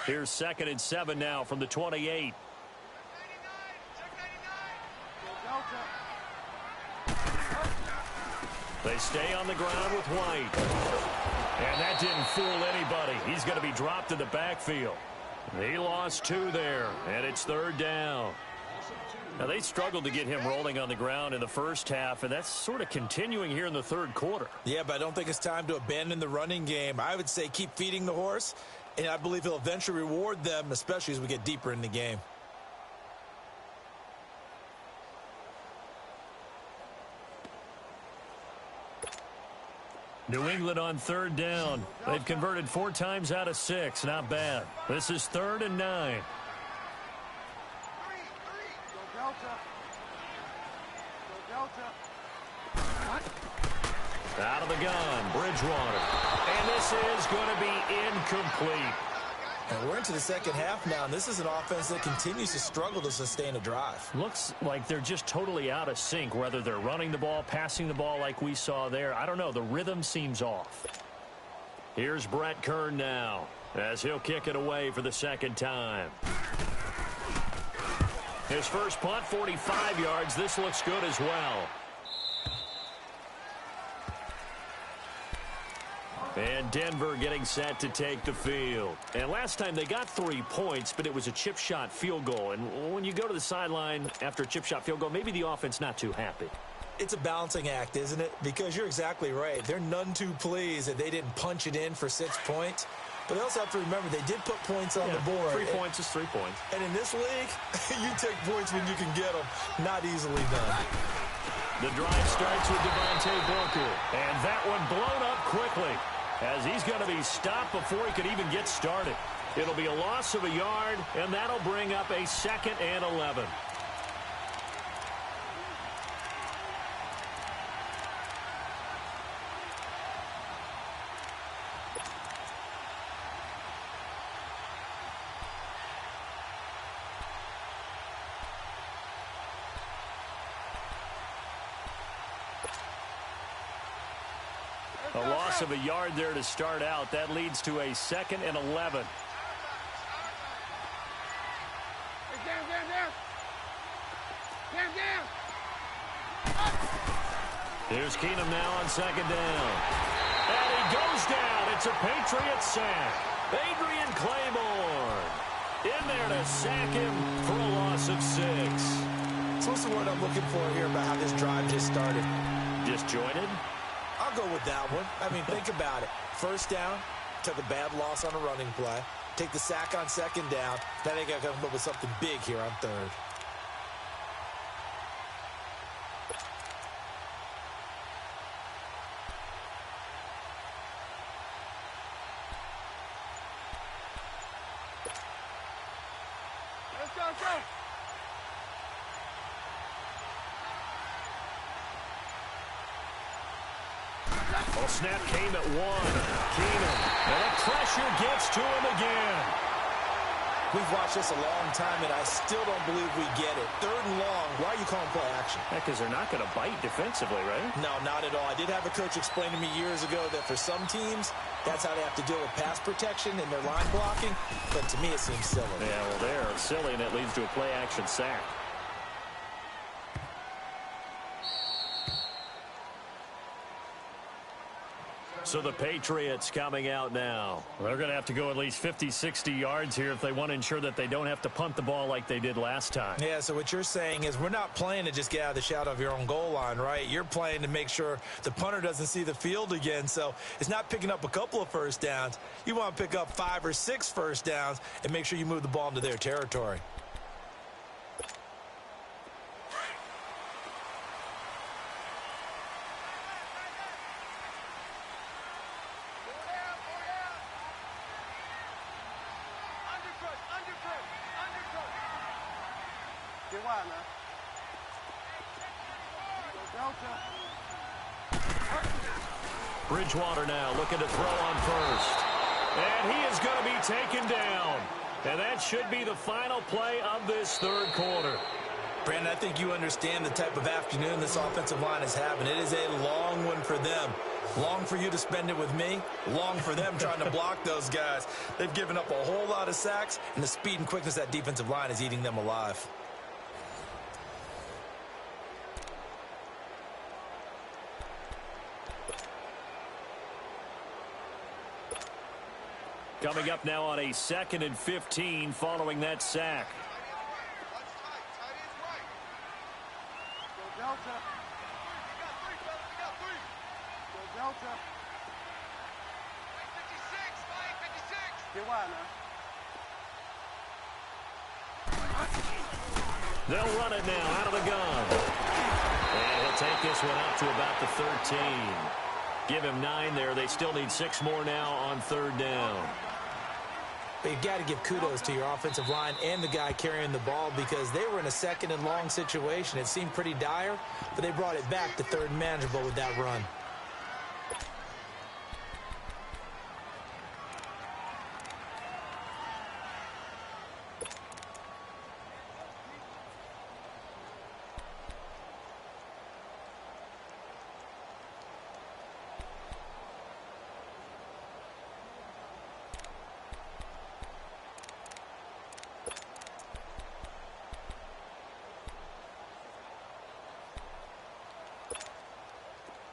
S3: Here's 2nd and 7 now from the 28. They stay on the ground with White. And that didn't fool anybody. He's going to be dropped in the backfield. He lost 2 there, and it's 3rd down. Now, they struggled to get him rolling on the ground in the first half, and that's sort of continuing here in the 3rd quarter.
S4: Yeah, but I don't think it's time to abandon the running game. I would say keep feeding the horse, and I believe he'll eventually reward them, especially as we get deeper in the game.
S3: New England on 3rd down. They've converted 4 times out of 6. Not bad. This is 3rd and 9. Out of the gun, Bridgewater. And this is going to be incomplete.
S4: And we're into the second half now, and this is an offense that continues to struggle to sustain a drive.
S3: Looks like they're just totally out of sync, whether they're running the ball, passing the ball like we saw there. I don't know. The rhythm seems off. Here's Brett Kern now as he'll kick it away for the 2nd time. His first punt, 45 yards. This looks good as well. And Denver getting set to take the field. And last time they got 3 points, but it was a chip shot field goal. And when you go to the sideline after a chip shot field goal, maybe the offense not too happy.
S4: It's a balancing act, isn't it? Because you're exactly right. They're none too pleased that they didn't punch it in for 6 points. But they also have to remember they did put points on the board.
S3: 3 points is 3 points.
S4: And in this league, you take points when you can get them. Not easily done.
S3: The drive starts with Devontae Booker. And that one blown up quickly. as he's going to be stopped before he could even get started. It'll be a loss of a yard, and that'll bring up a 2nd and 11. A loss of a yard there to start out. That leads to a 2nd and 11. Here's Keenum now on 2nd down. And he goes down. It's a Patriot sack. Adrian Claiborne in there to sack him for a loss of 6.
S4: So what's the word I'm looking for here about how this drive just started?
S3: Disjointed?
S4: I'll go with that one. I mean, think about it. First down, took a bad loss on a running play. Take the sack on 2nd down. Now they got to come up with something big here on 3rd.
S5: Let's go, let's go.
S3: Well, snap came at 1. Keenum. And the pressure gets to him again.
S4: We've watched this a long time, and I still don't believe we get it. 3rd and long. Why are you calling play action?
S3: Because they're not going to bite defensively, right?
S4: No, not at all. I did have a coach explain to me years ago that for some teams, that's how they have to deal with pass protection and their line blocking. But to me, it seems silly.
S3: Yeah, well, they're silly, and it leads to a play-action sack. So the Patriots coming out now. They're going to have to go at least 50, 60 yards here if they want to ensure that they don't have to punt the ball like they did last time.
S4: Yeah, so what you're saying is we're not playing to just get out of the shadow of your own goal line, right? You're playing to make sure the punter doesn't see the field again. So it's not picking up a couple of first downs. You want to pick up 5 or 6 first downs and make sure you move the ball into their territory.
S5: Get wide, man. Delta.
S3: Bridgewater now looking to throw on first. And he is going to be taken down. And that should be the final play of this 3rd quarter.
S4: Brandon, I think you understand the type of afternoon this offensive line is having. It is a long one for them. Long for you to spend it with me. Long for them trying to block those guys. They've given up a whole lot of sacks, and the speed and quickness of that defensive line is eating them alive.
S3: Coming up now on a 2nd and 15 following that sack.
S5: Go Delta. Go Delta. 56. Get wide, man.
S3: They'll run it now out of the gun. And he'll take this one up to about the 13. Give him 9 there. They still need 6 more now on 3rd down.
S4: But you've got to give kudos to your offensive line and the guy carrying the ball because they were in a 2nd and long situation. It seemed pretty dire, but they brought it back to 3rd and manageable with that run.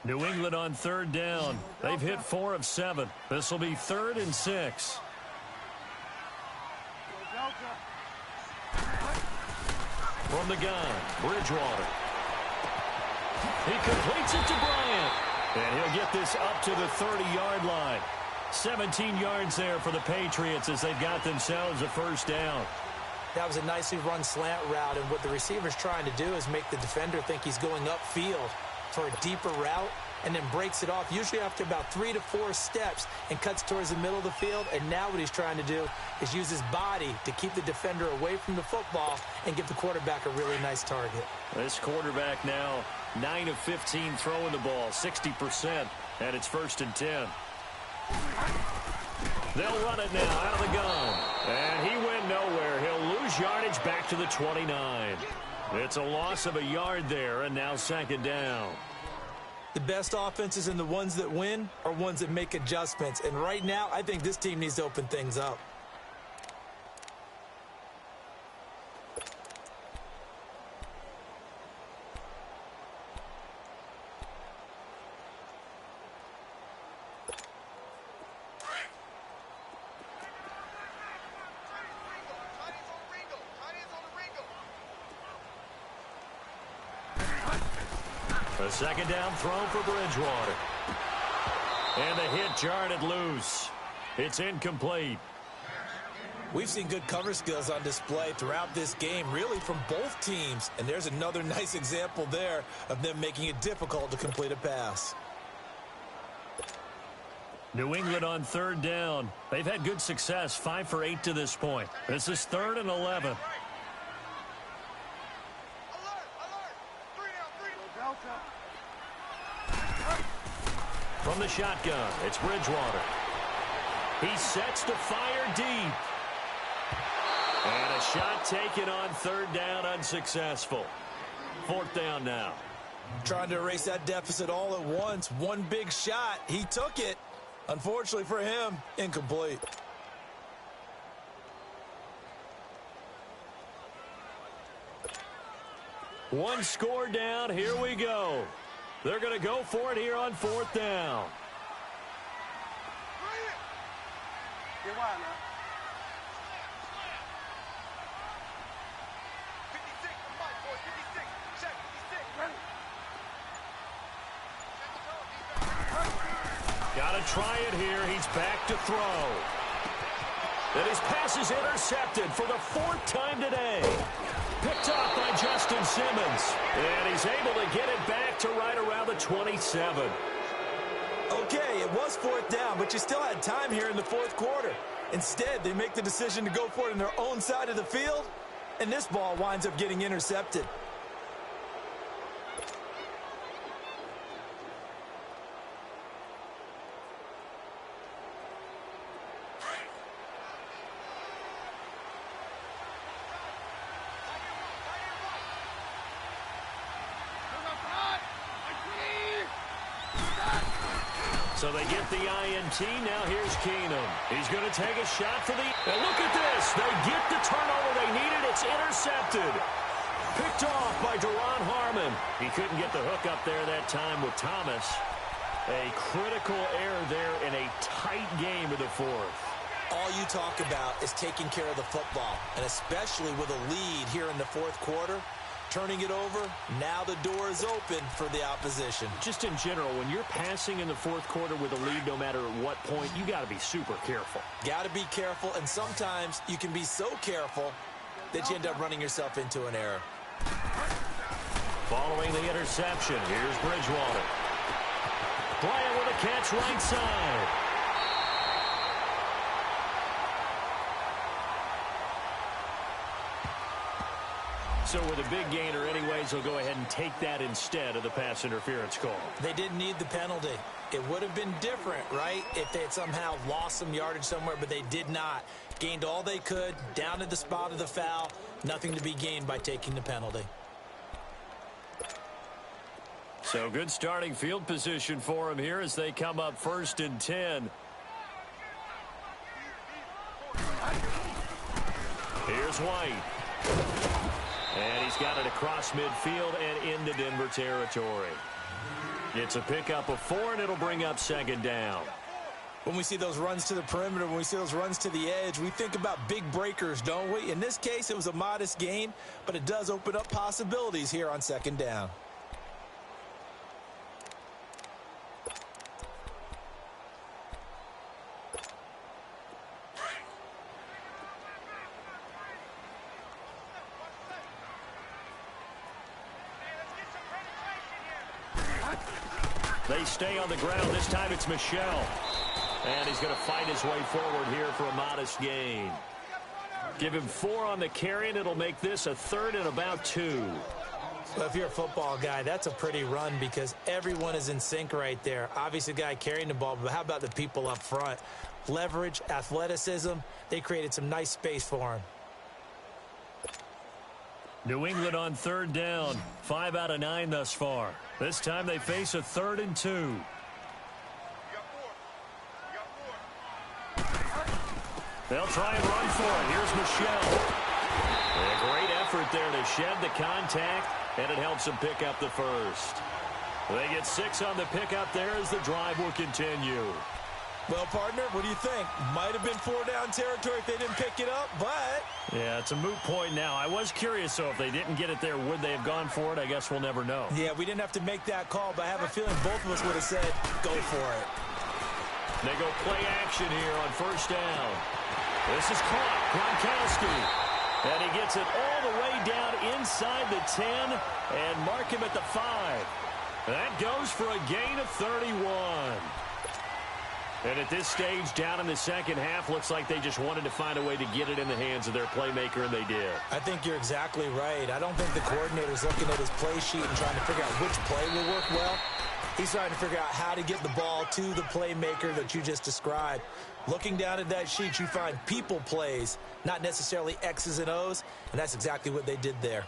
S3: New England on 3rd down. They've hit 4 of 7. This will be 3rd and 6. From the gun, Bridgewater. He completes it to Bryant. And he'll get this up to the 30-yard line. 17 yards there for the Patriots as they've got themselves a 1st down.
S4: That was a nicely run slant route, and what the receiver's trying to do is make the defender think he's going upfield for a deeper route, and then breaks it off, usually after about 3 to 4 steps, and cuts towards the middle of the field. And now what he's trying to do is use his body to keep the defender away from the football and give the quarterback a really nice target.
S3: This quarterback now 9 of 15 throwing the ball, 60%, and it's 1st and 10. They'll run it now out of the gun. And he went nowhere. He'll lose yardage back to the 29. It's a loss of a yard there, and now 2nd down.
S4: The best offenses and the ones that win are ones that make adjustments. And right now, I think this team needs to open things up.
S3: A 2nd down throw for Bridgewater. And the hit jarred it loose. It's incomplete.
S4: We've seen good cover skills on display throughout this game, really from both teams. And there's another nice example there of them making it difficult to complete a pass.
S3: New England on 3rd down. They've had good success, 5 for 8 to this point. This is 3rd and 11. From the shotgun, it's Bridgewater. He sets to fire deep. And a shot taken on 3rd down, unsuccessful. 4th down now.
S4: Trying to erase that deficit all at once. One big shot. He took it. Unfortunately for him, incomplete.
S3: One score down. Here we go. They're going to go for it here on 4th down.
S5: Get wide now. 56, Mike, boy, 56. Check, 56.
S3: Got to try it here. He's back to throw. And his pass is intercepted for the 4th time today. Picked off by Justin Simmons. And he's able to get it back to right around the 27.
S4: Okay, it was 4th down, but you still had time here in the 4th quarter. Instead, they make the decision to go for it on their own side of the field, and this ball winds up getting intercepted.
S3: So they get the INT. Now here's Keenum. He's going to take a shot for the... And look at this. They get the turnover they needed. It's intercepted. Picked off by Duron Harmon. He couldn't get the hook up there that time with Thomas. A critical error there in a tight game of the 4th.
S4: All you talk about is taking care of the football, and especially with a lead here in the 4th quarter. Turning it over, now the door is open for the opposition.
S3: Just in general, when you're passing in the 4th quarter with a lead, no matter at what point, you got to be super careful.
S4: Got to be careful, and sometimes you can be so careful that you end up running yourself into an error.
S3: Following the interception, here's Bridgewater. Bryant with a catch right side. So with a big gainer anyways, they'll go ahead and take that instead of the pass interference call.
S4: They didn't need the penalty. It would have been different, right, if they had somehow lost some yardage somewhere, but they did not. Gained all they could, down at the spot of the foul. Nothing to be gained by taking the penalty.
S3: So good starting field position for them here as they come up 1st and 10. Here's White. And he's got it across midfield and into Denver territory. It's a pickup of 4, and it'll bring up 2nd down.
S4: When we see those runs to the perimeter, when we see those runs to the edge, we think about big breakers, don't we? In this case, it was a modest gain, but it does open up possibilities here on 2nd down.
S3: They stay on the ground. This time it's Michel. And he's going to fight his way forward here for a modest gain. Give him 4 on the carry, and it'll make this a 3rd and about 2.
S4: Well, if you're a football guy, that's a pretty run because everyone is in sync right there. Obviously, the guy carrying the ball, but how about the people up front? Leverage, athleticism, they created some nice space for him.
S3: New England on 3rd down. 5 out of 9 thus far. This time they face a 3rd and 2. They'll try and run for it. Here's Michel. A great effort there to shed the contact, and it helps them pick up the first. They get 6 on the pickup there as the drive will continue.
S4: Well, partner, what do you think? Might have been 4-down territory if they didn't pick it up, but...
S3: Yeah, it's a moot point now. I was curious, though, if they didn't get it there, would they have gone for it? I guess we'll never know.
S4: Yeah, we didn't have to make that call, but I have a feeling both of us would have said, go for it.
S3: They go play action here on 1st down. This is caught. Gronkowski. And he gets it all the way down inside the 10 and mark him at the 5. That goes for a gain of 31. And at this stage, down in the second half, looks like they just wanted to find a way to get it in the hands of their playmaker, and they did.
S4: I think you're exactly right. I don't think the coordinator's looking at his play sheet and trying to figure out which play will work well. He's trying to figure out how to get the ball to the playmaker that you just described. Looking down at that sheet, you find people plays, not necessarily X's and O's, and that's exactly what they did there.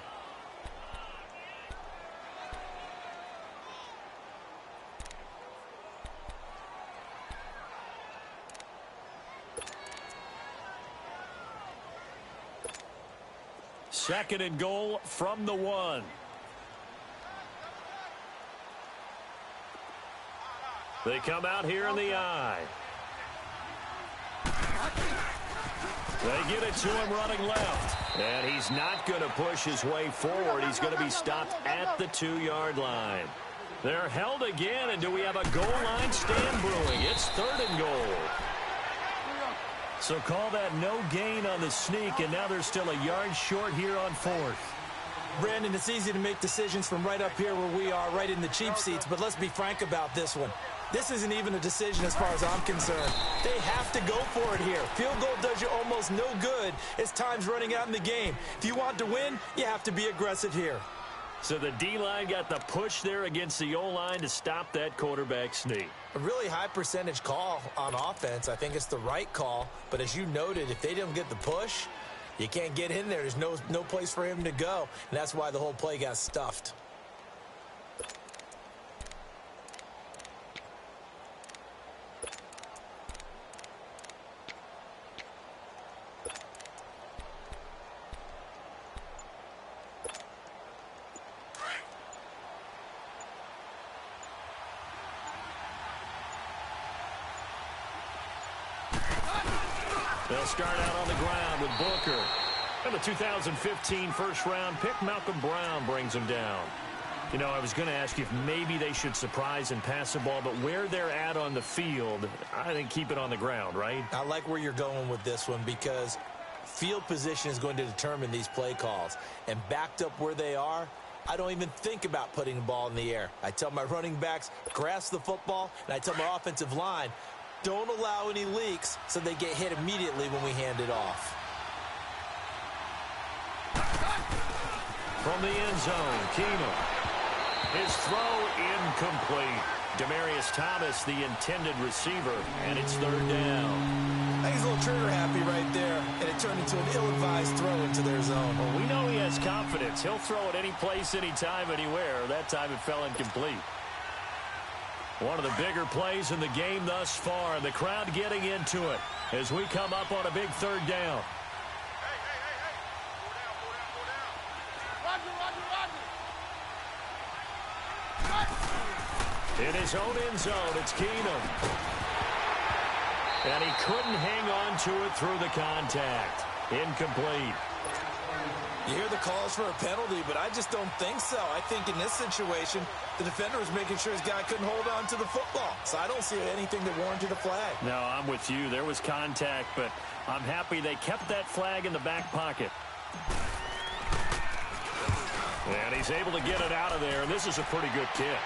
S3: Second and goal from the 1. They come out here in the I. They get it to him running left. And he's not going to push his way forward. He's going to be stopped at the 2-yard line. They're held again, and do we have a goal line stand brewing? It's 3rd and goal. So call that no gain on the sneak, and now they're still a yard short here on 4th.
S4: Brandon, it's easy to make decisions from right up here where we are, right in the cheap seats, but let's be frank about this one. This isn't even a decision as far as I'm concerned. They have to go for it here. Field goal does you almost no good as time's running out in the game. If you want to win, you have to be aggressive here.
S3: So the D-line got the push there against the O-line to stop that quarterback sneak.
S4: A really high percentage call on offense. I think it's the right call. But as you noted, if they don't get the push, you can't get in there. There's no place for him to go. And that's why the whole play got stuffed.
S3: They'll start out on the ground with Booker. And the 2015 first-round pick, Malcolm Brown, brings him down. You know, I was going to ask you if maybe they should surprise and pass the ball, but where they're at on the field, I think keep it on the ground, right?
S4: I like where you're going with this one because field position is going to determine these play calls. And backed up where they are, I don't even think about putting the ball in the air. I tell my running backs, grasp the football, and I tell my offensive line, don't allow any leaks so they get hit immediately when we hand it off.
S3: From the end zone, Keenum. His throw incomplete. Demaryius Thomas, the intended receiver, and it's 3rd down.
S4: I think he's a little trigger happy right there, and it turned into an ill-advised throw into their zone.
S3: Well, we know he has confidence. He'll throw it any place, anytime, anywhere. That time it fell incomplete. One of the bigger plays in the game thus far, and the crowd getting into it as we come up on a big 3rd down. In his own end zone, it's Keenum. And he couldn't hang on to it through the contact. Incomplete.
S4: You hear the calls for a penalty, but I just don't think so. I think in this situation, the defender was making sure his guy couldn't hold on to the football. So I don't see anything that warranted a flag.
S3: No, I'm with you. There was contact, but I'm happy they kept that flag in the back pocket. And he's able to get it out of there, and this is a pretty good kick.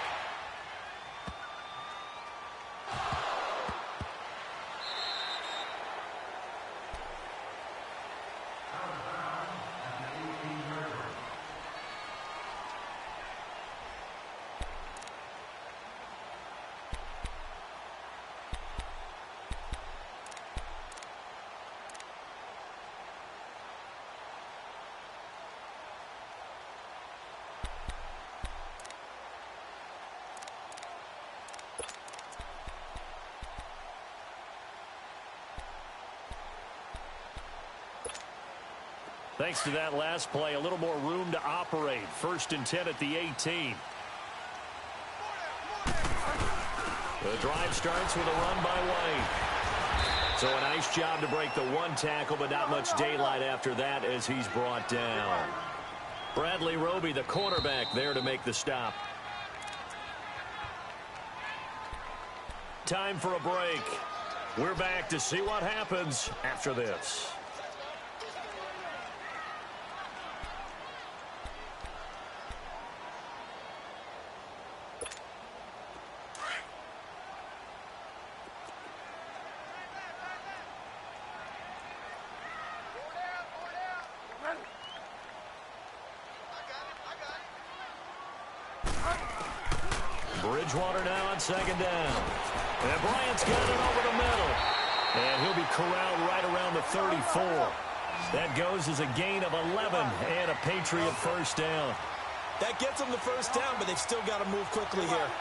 S3: Thanks to that last play, a little more room to operate. 1st and 10 at the 18. The drive starts with a run by White. So a nice job to break the one tackle, but not much daylight after that as he's brought down. Bradley Roby, the cornerback, there to make the stop. Time for a break. We're back to see what happens after this. Bridgewater now on 2nd down. And Bryant's got it over the middle. And he'll be corralled right around the 34. That goes as a gain of 11 and a Patriot 1st down.
S4: That gets them the 1st down, but they've still got to move quickly here.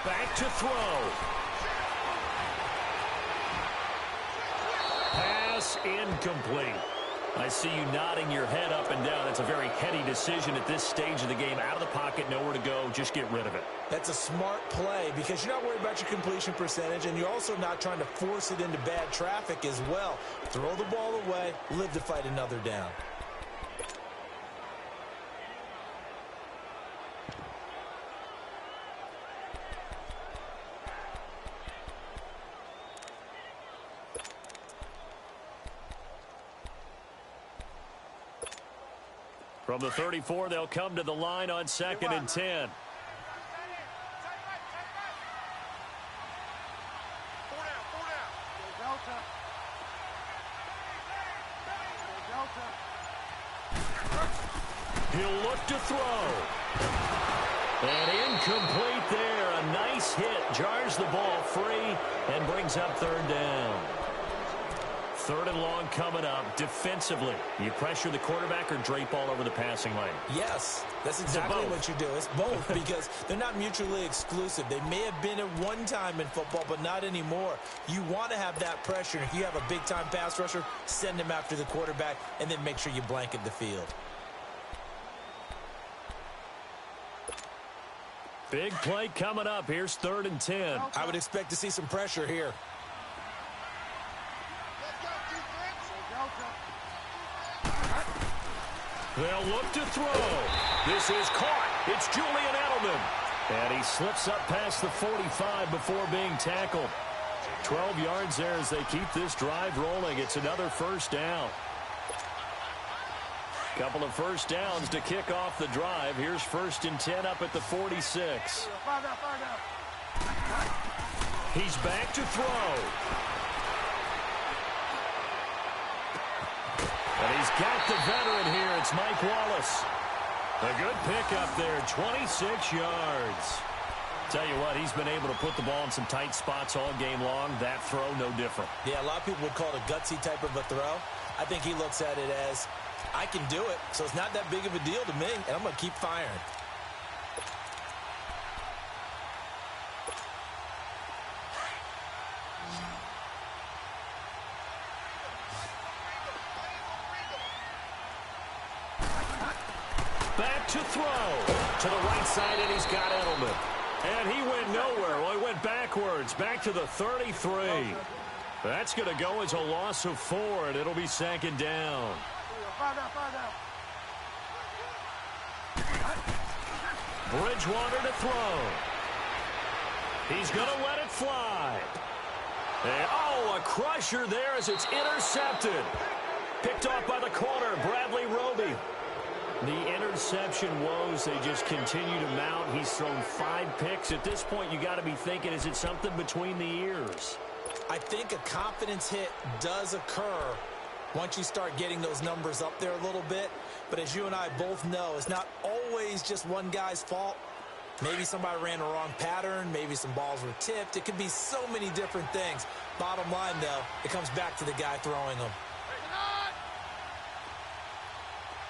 S3: Back to throw. Pass incomplete. I see you nodding your head up and down. It's a very heady decision at this stage of the game. Out of the pocket, nowhere to go. Just get rid of it.
S4: That's a smart play because you're not worried about your completion percentage, and you're also not trying to force it into bad traffic as well. Throw the ball away, live to fight another down.
S3: From the 34, they'll come to the line on 2nd and 10. He'll look to throw. And incomplete there. A nice hit. Jars the ball free and brings up 3rd down. 3rd and long coming up. Defensively, you pressure the quarterback or drape all over the passing lane?
S4: Yes, that's exactly what you do. It's both because they're not mutually exclusive. They may have been at one time in football, but not anymore. You want to have that pressure. And if you have a big-time pass rusher, send him after the quarterback and then make sure you blanket the field.
S3: Big play coming up. Here's 3rd and 10.
S4: I would expect to see some pressure here.
S3: They'll look to throw. This is caught. It's Julian Edelman. And he slips up past the 45 before being tackled. 12 yards there as they keep this drive rolling. It's another 1st down. Couple of 1st downs to kick off the drive. Here's 1st and 10 up at the 46. He's back to throw. And he's got the veteran here. It's Mike Wallace. A good pickup there, 26 yards. Tell you what, he's been able to put the ball in some tight spots all game long. That throw, no different.
S4: Yeah, a lot of people would call it a gutsy type of a throw. I think he looks at it as, I can do it, so it's not that big of a deal to me, and I'm going to keep firing.
S3: Back to throw. To the right side, and he's got Edelman. And he went nowhere. Well, he went backwards. Back to the 33. That's going to go as a loss of 4, and it'll be 2nd down. Bridgewater to throw. He's going to let it fly. And, oh, a crusher there as it's intercepted. Picked off by the corner, Bradley Roby. The interception woes, they just continue to mount. He's thrown 5 picks. At this point, you got to be thinking, is it something between the ears?
S4: I think a confidence hit does occur once you start getting those numbers up there a little bit. But as you and I both know, it's not always just one guy's fault. Maybe somebody ran a wrong pattern. Maybe some balls were tipped. It could be so many different things. Bottom line, though, it comes back to the guy throwing them.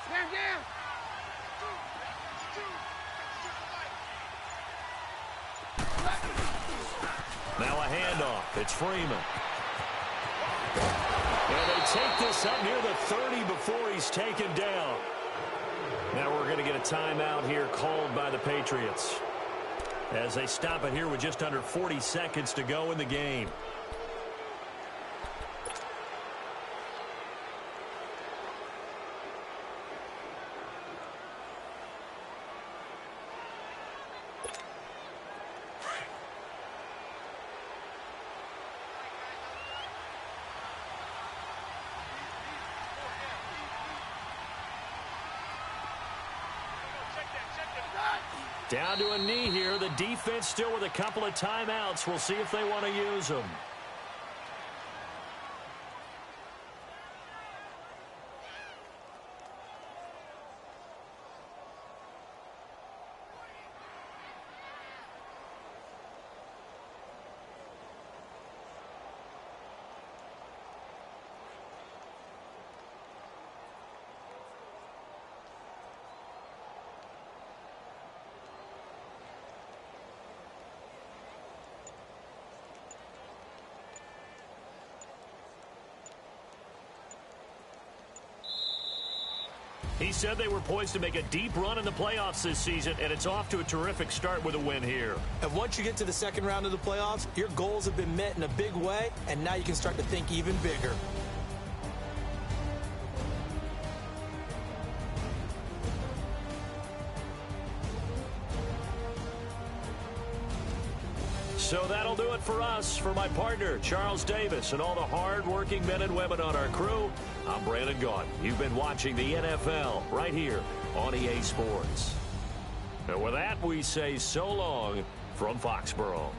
S5: Stand down.
S3: Now a handoff. It's Freeman. take this up near the 30 before he's taken down. Now we're going to get a timeout here called by the Patriots as they stop it here with just under 40 seconds to go in the game. Down to a knee here. The defense still with a couple of timeouts. We'll see if they want to use them. He said they were poised to make a deep run in the playoffs this season, and it's off to a terrific start with a win here.
S4: And once you get to the second round of the playoffs, your goals have been met in a big way, and now you can start to think even bigger.
S3: So that'll do it for us. For my partner, Charles Davis, and all the hard-working men and women on our crew, I'm Brandon Gaudin. You've been watching the NFL right here on EA Sports. And with that, we say so long from Foxborough.